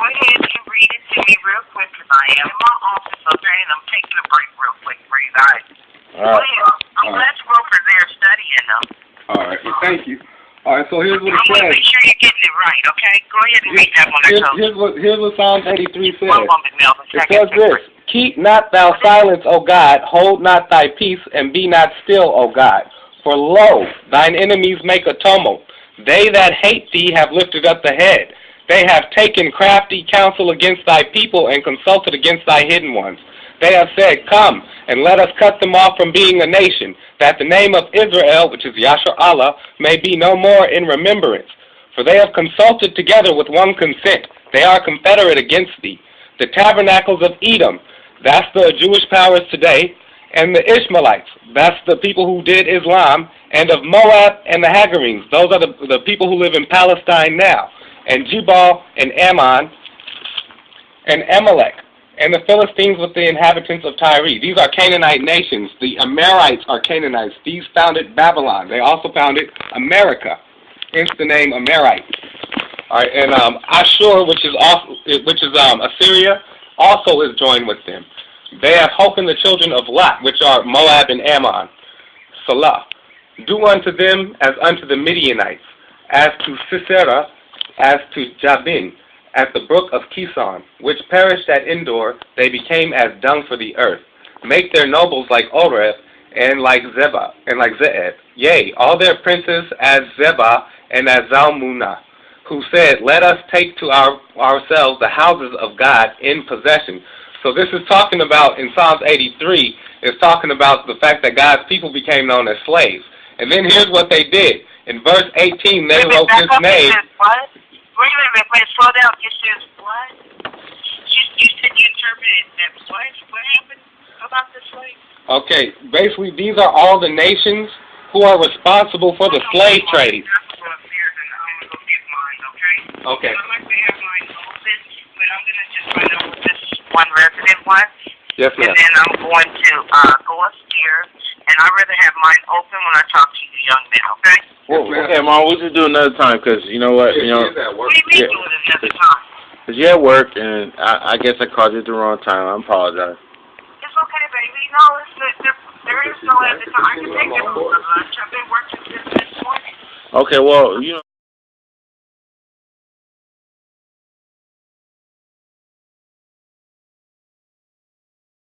ahead and read it to me real quick, because I am in my office, okay, and I'm taking a break real quick for you guys. Go ahead. I'm glad Roper's there studying them. All right, well, thank you. All right, so here's what it I want to says. make sure you're getting it right, okay? Go ahead and read that one or two. Here's what Psalms 83 says. One moment, Melvin. It says this: Keep not thou silence, O God, hold not thy peace, and be not still, O God. For lo, thine enemies make a tumult. They that hate thee have lifted up the head. They have taken crafty counsel against thy people and consulted against thy hidden ones. They have said, Come, and let us cut them off from being a nation, that the name of Israel, which is Yashar Allah, may be no more in remembrance. For they have consulted together with one consent. They are confederate against thee. The tabernacles of Edom, that's the Jewish powers today, and the Ishmaelites, that's the people who did Islam, and of Moab and the Hagarenes, those are the people who live in Palestine now, and Jebal and Ammon and Amalek, and the Philistines with the inhabitants of Tyre. These are Canaanite nations. The Amorites are Canaanites. These founded Babylon. They also founded America, hence the name Amorite. All right, and Ashur, which is Assyria, also is joined with them. They have hope in the children of Lot, which are Moab and Ammon. Salah. Do unto them as unto the Midianites, as to Sisera, as to Jabin, at the brook of Kison, which perished at Endor. They became as dung for the earth. Make their nobles like Oreb, and like Zebah, and like Zeeb. Yea, all their princes as Zebah and as Zalmunna, who said, Let us take to ourselves the houses of God in possession. So this is talking about, in Psalms 83, it's talking about the fact that God's people became known as slaves. And then here's what they did. In verse 18, they wrote this name. What? Wait a minute, wait, slow down. It says what? You said you interpreted that what? What happened about the slaves? Okay, basically these are all the nations who are responsible for the slave trade. Okay. I'd like to have mine open, but I'm going to just find out what this one resident was. Yes, ma'am. And then I'm going to go upstairs, and I'd rather have mine open when I talk to you young men, okay? Well, okay, Mom, we'll just do another time, because you know what? What do you mean do it another time? Because you're at work, and I guess I called you at the wrong time. I apologize. It's okay, baby. No, there is no other time. I can take it over lunch. I've been working since this morning. Okay, well, you know.